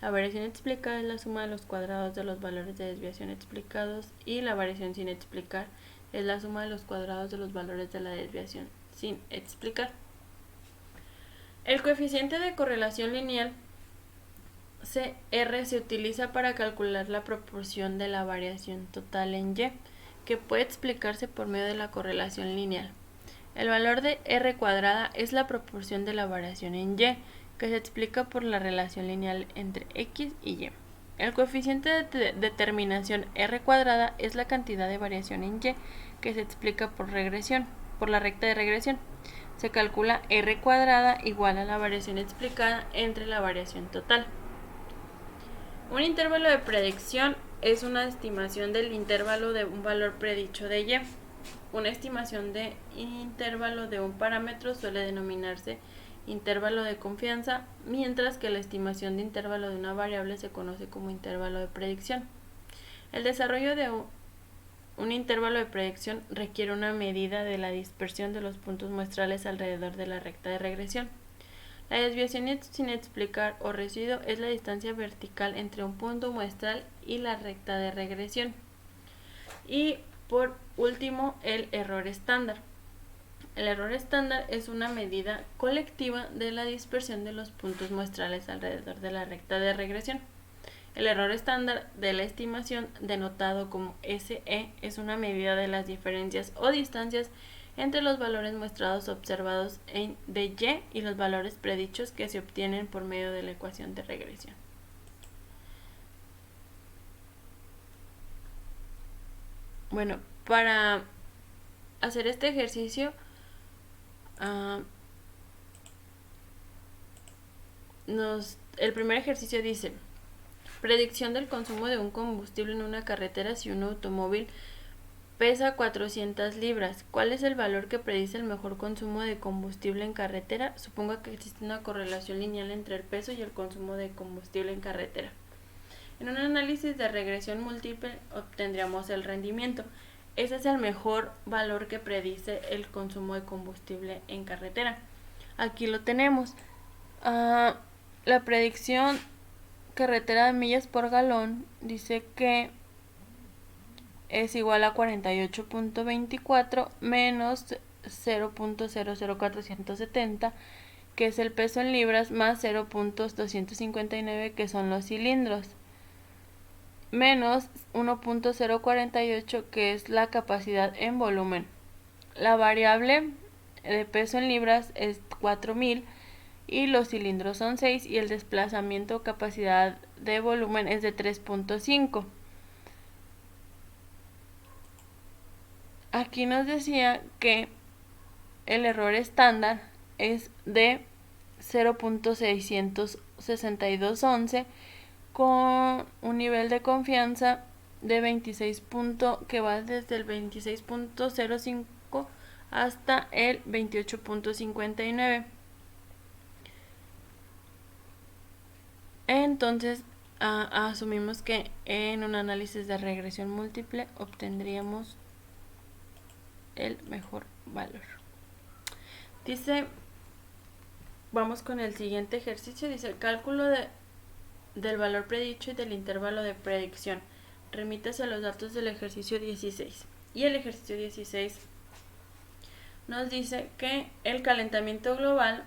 La variación explicada es la suma de los cuadrados de los valores de desviación explicados y la variación sin explicar es la suma de los cuadrados de los valores de la desviación sin explicar. El coeficiente de correlación lineal CR se utiliza para calcular la proporción de la variación total en Y, que puede explicarse por medio de la correlación lineal. El valor de R cuadrada es la proporción de la variación en Y, que se explica por la relación lineal entre X y Y. El coeficiente de determinación R cuadrada es la cantidad de variación en Y, que se explica por regresión, por la recta de regresión. Se calcula R cuadrada igual a la variación explicada entre la variación total. Un intervalo de predicción es una estimación del intervalo de un valor predicho de Y. Una estimación de intervalo de un parámetro suele denominarse intervalo de confianza, mientras que la estimación de intervalo de una variable se conoce como intervalo de predicción. El desarrollo de un intervalo de predicción requiere una medida de la dispersión de los puntos muestrales alrededor de la recta de regresión. La desviación sin explicar o residuo es la distancia vertical entre un punto muestral y la recta de regresión. Y por último, el error estándar. El error estándar es una medida colectiva de la dispersión de los puntos muestrales alrededor de la recta de regresión. El error estándar de la estimación, denotado como SE, es una medida de las diferencias o distancias entre los valores muestrados observados de Y y los valores predichos que se obtienen por medio de la ecuación de regresión. Bueno, para hacer este ejercicio, el primer ejercicio dice: predicción del consumo de un combustible en una carretera si un automóvil pesa 400 libras. ¿Cuál es el valor que predice el mejor consumo de combustible en carretera? Supongo que existe una correlación lineal entre el peso y el consumo de combustible en carretera. En un análisis de regresión múltiple obtendríamos el rendimiento. Ese es el mejor valor que predice el consumo de combustible en carretera. Aquí lo tenemos. La predicción carretera de millas por galón dice que es igual a 48.24 menos 0.00470, que es el peso en libras, más 0.259, que son los cilindros, menos 1.048, que es la capacidad en volumen. La variable de peso en libras es 4000 y los cilindros son 6 y el desplazamiento capacidad de volumen es de 3.5. Aquí nos decía que el error estándar es de 0.66211 con un nivel de confianza de 26 que va desde el 26.05 hasta el 28.59. Entonces asumimos que en un análisis de regresión múltiple obtendríamos el mejor valor. Dice, vamos con el siguiente ejercicio. Dice: el cálculo del valor predicho y del intervalo de predicción. Remítase a los datos del ejercicio 16. Y el ejercicio 16 nos dice que el calentamiento global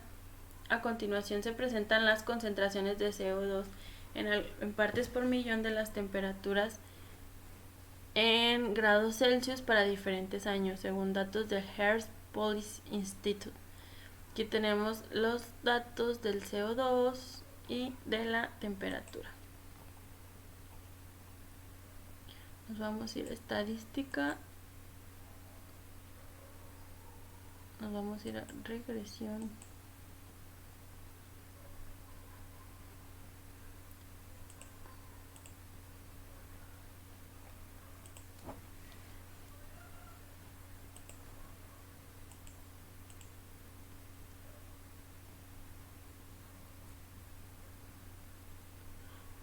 A continuación se presentan las concentraciones de CO2 en partes por millón de las temperaturas en grados Celsius para diferentes años, según datos del Earth Policy Institute. Aquí tenemos los datos del CO2 y de la temperatura. Nos vamos a ir a estadística. Nos vamos a ir a regresión.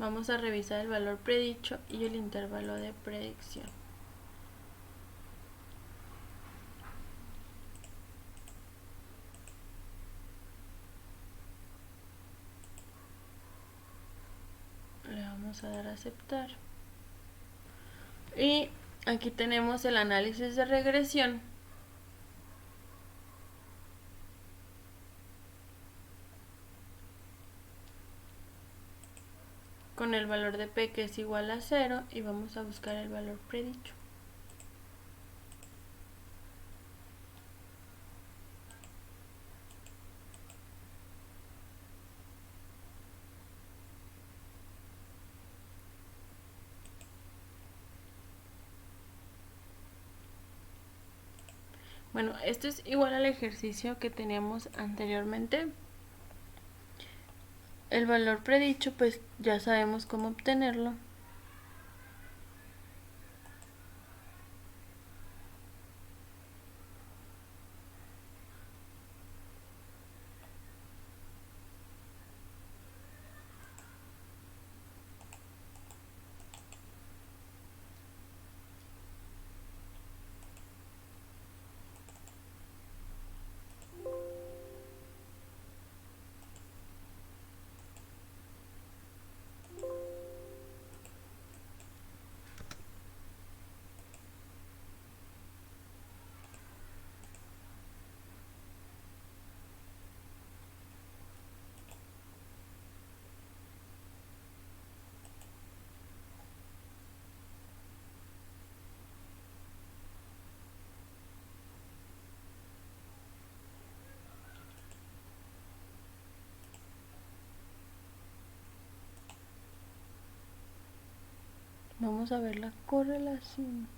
Vamos a revisar el valor predicho y el intervalo de predicción. Le vamos a dar a aceptar. Y aquí tenemos el análisis de regresión. Con el valor de P que es igual a 0 y vamos a buscar el valor predicho. Bueno, esto es igual al ejercicio que teníamos anteriormente. El valor predicho, pues ya sabemos cómo obtenerlo. Vamos a ver la correlación.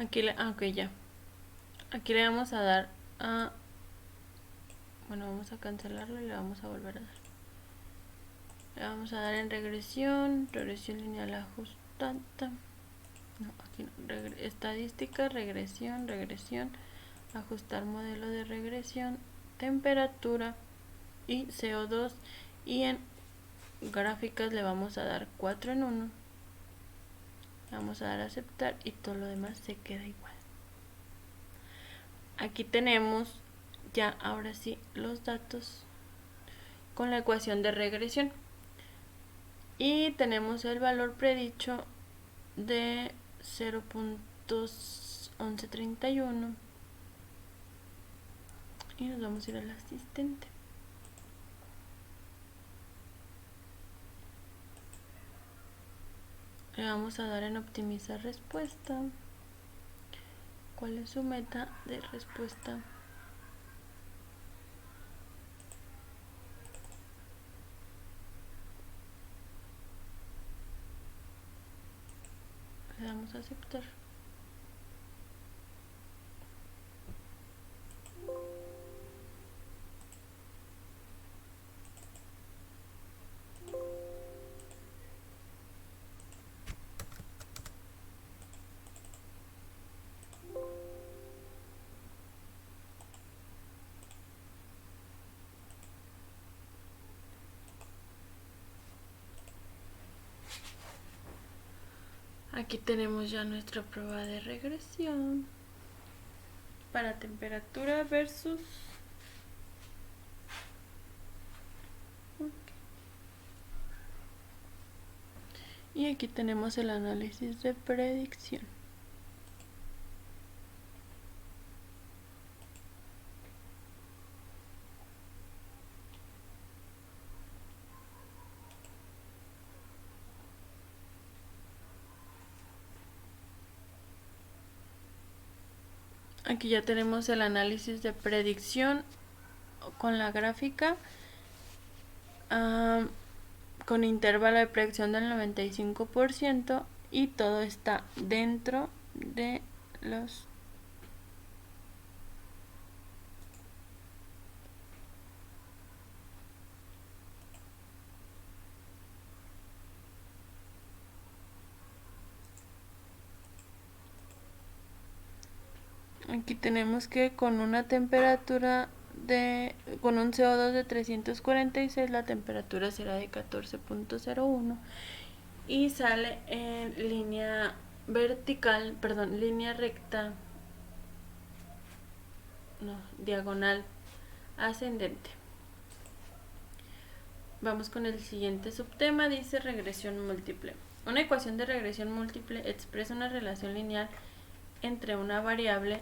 Aquí le, ok, ya. Aquí le vamos a dar a... Bueno, vamos a cancelarlo y le vamos a volver a dar. Le vamos a dar en regresión lineal ajustada. No, aquí no. Estadística, regresión, ajustar modelo de regresión, temperatura y CO2. Y en gráficas le vamos a dar 4 en 1. Vamos a dar a aceptar y todo lo demás se queda igual. Aquí tenemos ya ahora sí los datos con la ecuación de regresión. Y tenemos el valor predicho de 0.1131. Y nos vamos a ir al asistente. Le vamos a dar en optimizar respuesta. ¿Cuál es su meta de respuesta? Le damos a aceptar. Aquí tenemos ya nuestra prueba de regresión para temperatura versus... Y aquí tenemos el análisis de predicción. Aquí ya tenemos el análisis de predicción con la gráfica, con intervalo de predicción del 95% y todo está dentro de los... Aquí tenemos que con una temperatura con un CO2 de 346, la temperatura será de 14.01 y sale en línea vertical, perdón, línea recta, no, diagonal ascendente. Vamos con el siguiente subtema, dice regresión múltiple. Una ecuación de regresión múltiple expresa una relación lineal entre una variable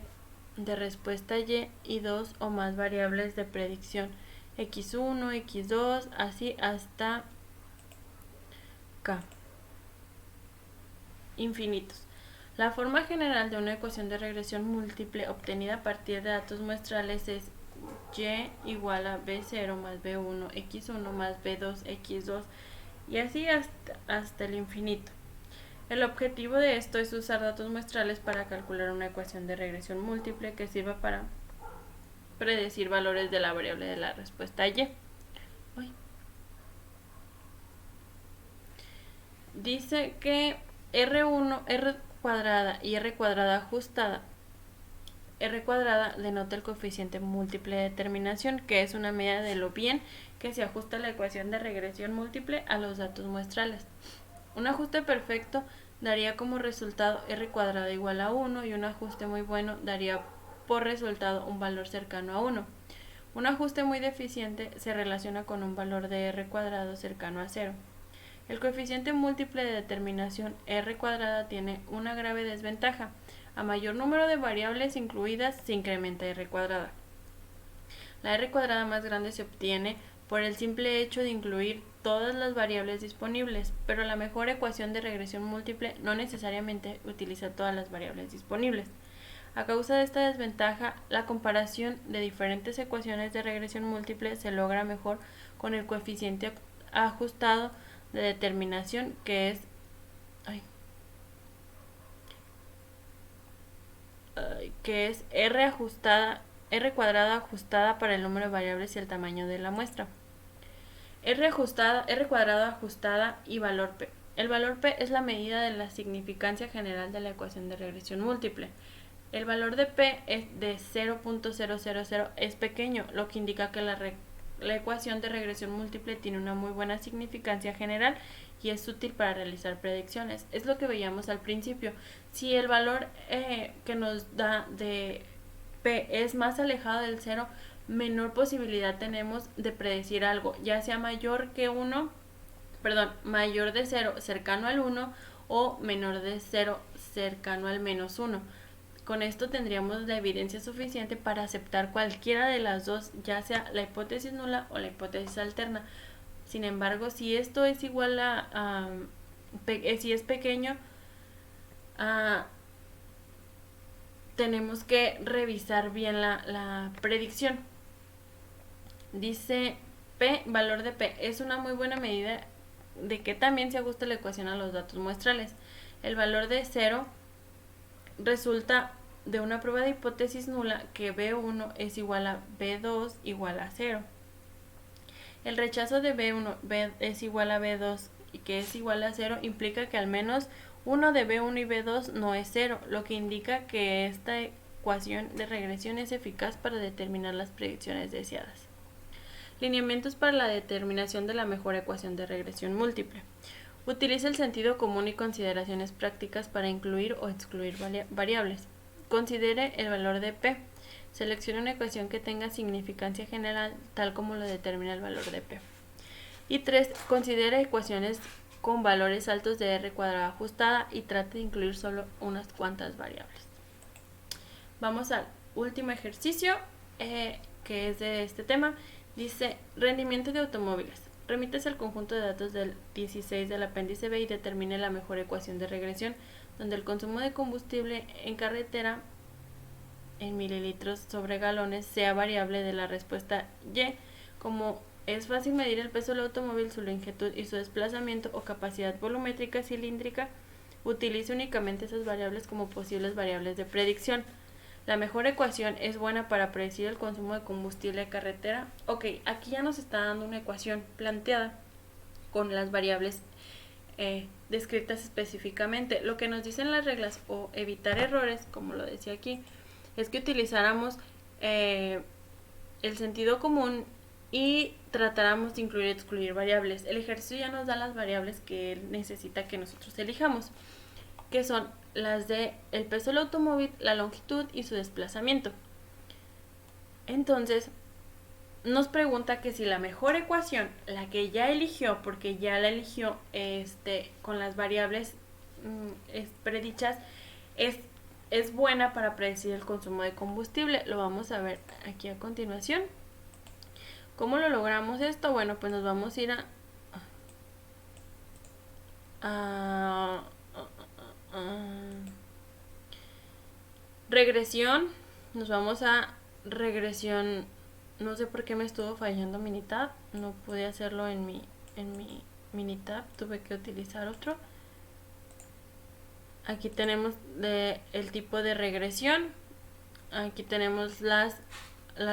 de respuesta y dos o más variables de predicción x1, x2, así hasta k, infinitos. La forma general de una ecuación de regresión múltiple obtenida a partir de datos muestrales es y igual a b0 más b1 x1 más b2 x2 y así hasta el infinito. El objetivo de esto es usar datos muestrales para calcular una ecuación de regresión múltiple que sirva para predecir valores de la variable de la respuesta y. Dice que R1, R cuadrada y R cuadrada ajustada. R cuadrada denota el coeficiente múltiple de determinación, que es una medida de lo bien que se ajusta la ecuación de regresión múltiple a los datos muestrales. Un ajuste perfecto daría como resultado R cuadrada igual a 1 y un ajuste muy bueno daría por resultado un valor cercano a 1. Un ajuste muy deficiente se relaciona con un valor de R cuadrado cercano a 0. El coeficiente múltiple de determinación R cuadrada tiene una grave desventaja. A mayor número de variables incluidas se incrementa R cuadrada. La R cuadrada más grande se obtiene por el simple hecho de incluir todas las variables disponibles, pero la mejor ecuación de regresión múltiple no necesariamente utiliza todas las variables disponibles. A causa de esta desventaja, la comparación de diferentes ecuaciones de regresión múltiple se logra mejor con el coeficiente ajustado de determinación, que es R cuadrada ajustada para el número de variables y el tamaño de la muestra. R cuadrada ajustada y valor P. El valor P es la medida de la significancia general de la ecuación de regresión múltiple. El valor de P es de 0.000 es pequeño, lo que indica que la ecuación de regresión múltiple tiene una muy buena significancia general y es útil para realizar predicciones. Es lo que veíamos al principio. Si el valor que nos da de P es más alejado del 0, menor posibilidad tenemos de predecir algo, ya sea mayor de 0 cercano al 1 o menor de 0 cercano al menos 1. Con esto tendríamos la evidencia suficiente para aceptar cualquiera de las dos, ya sea la hipótesis nula o la hipótesis alterna. Sin embargo, si esto es igual si es pequeño, tenemos que revisar bien la predicción. Dice P, valor de P, es una muy buena medida de que también se ajusta la ecuación a los datos muestrales. El valor de 0 resulta de una prueba de hipótesis nula que B1 es igual a B2 igual a 0. El rechazo de B1 es igual a B2 y que es igual a 0 implica que al menos uno de B1 y B2 no es 0, lo que indica que esta ecuación de regresión es eficaz para determinar las predicciones deseadas. Lineamientos para la determinación de la mejor ecuación de regresión múltiple. Utiliza el sentido común y consideraciones prácticas para incluir o excluir variables. Considere el valor de P. Seleccione una ecuación que tenga significancia general, tal como lo determina el valor de P. Y 3. Considera ecuaciones con valores altos de R cuadrada ajustada y trate de incluir solo unas cuantas variables. Vamos al último ejercicio, que es de este tema. Dice, rendimiento de automóviles. Remítese al conjunto de datos del 16 del apéndice B y determine la mejor ecuación de regresión, donde el consumo de combustible en carretera en mililitros sobre galones sea variable de la respuesta Y. Como es fácil medir el peso del automóvil, su longitud y su desplazamiento o capacidad volumétrica cilíndrica, utilice únicamente esas variables como posibles variables de predicción. La mejor ecuación es buena para predecir el consumo de combustible de carretera. Ok, aquí ya nos está dando una ecuación planteada con las variables descritas específicamente. Lo que nos dicen las reglas o evitar errores, como lo decía aquí, es que utilizáramos el sentido común y tratáramos de incluir y excluir variables. El ejercicio ya nos da las variables que él necesita que nosotros elijamos, que son las de el peso del automóvil, la longitud y su desplazamiento. Entonces, nos pregunta que si la mejor ecuación, la que ya eligió, porque ya la eligió con las variables predichas, es buena para predecir el consumo de combustible. Lo vamos a ver aquí a continuación. ¿Cómo lo logramos esto? Bueno, pues nos vamos a ir a regresión. Nos vamos a regresión. No sé por qué me estuvo fallando Minitab. No pude hacerlo en mi Minitab. Tuve que utilizar otro. Aquí tenemos el tipo de regresión. Aquí tenemos las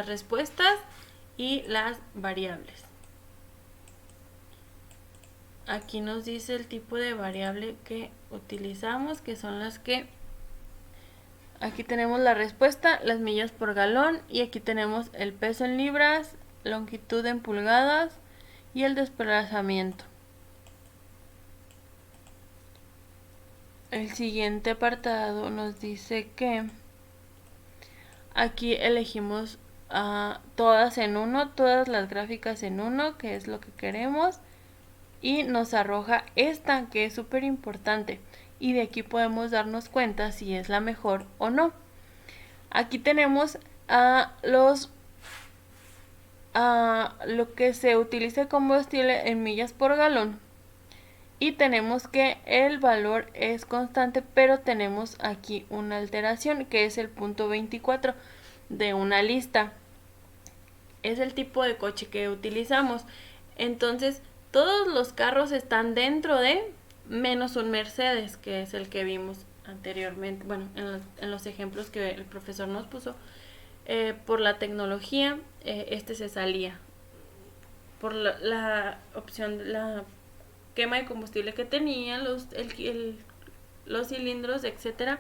respuestas y las variables. Aquí nos dice el tipo de variable que utilizamos, que son las que... Aquí tenemos la respuesta, las millas por galón, y aquí tenemos el peso en libras, longitud en pulgadas y el desplazamiento. El siguiente apartado nos dice que aquí elegimos todas en uno, todas las gráficas en uno, que es lo que queremos, y nos arroja esta, que es súper importante, y de aquí podemos darnos cuenta si es la mejor o no. Aquí tenemos lo que se utiliza combustible en millas por galón, y tenemos que el valor es constante, pero tenemos aquí una alteración, que es el punto 24 de una lista. Es el tipo de coche que utilizamos. Entonces, todos los carros están dentro de, menos un Mercedes, que es el que vimos anteriormente, bueno, en los ejemplos que el profesor nos puso. Por la tecnología, se salía. Por la opción, la quema de combustible que tenía, los cilindros, etcétera,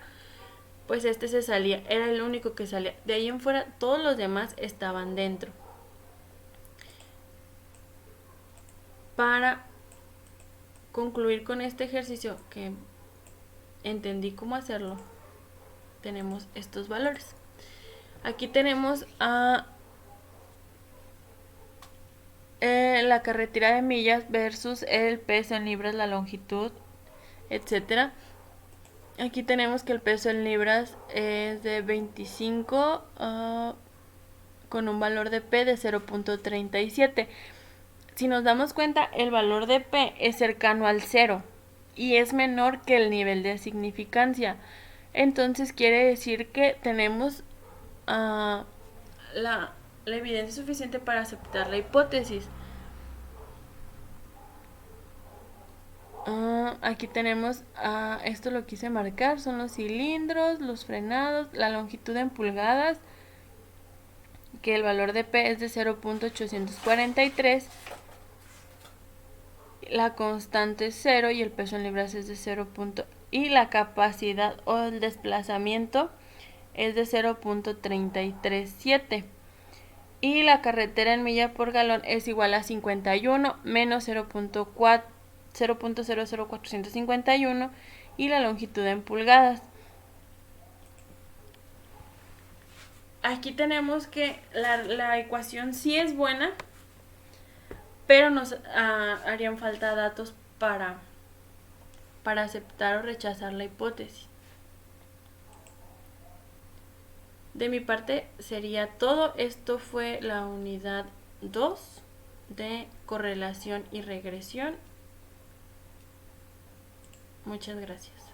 pues se salía, era el único que salía. De ahí en fuera, todos los demás estaban dentro. Para concluir con este ejercicio, que entendí cómo hacerlo, tenemos estos valores. Aquí tenemos la carretera de millas versus el peso en libras, la longitud, etcétera. Aquí tenemos que el peso en libras es de 25 con un valor de P de 0.37. Si nos damos cuenta, el valor de P es cercano al 0 y es menor que el nivel de significancia. Entonces quiere decir que tenemos la evidencia suficiente para aceptar la hipótesis. Aquí tenemos, esto lo quise marcar, son los cilindros, los frenados, la longitud en pulgadas, que el valor de P es de 0.843, la constante es 0 y el peso en libras es de 0. Y la capacidad o el desplazamiento es de 0.337. Y la carretera en milla por galón es igual a 51 menos 0.4 0.00451 y la longitud en pulgadas. Aquí tenemos que la ecuación sí es buena, pero nos harían falta datos para aceptar o rechazar la hipótesis. De mi parte sería todo. Esto fue la unidad 2 de correlación y regresión. Muchas gracias.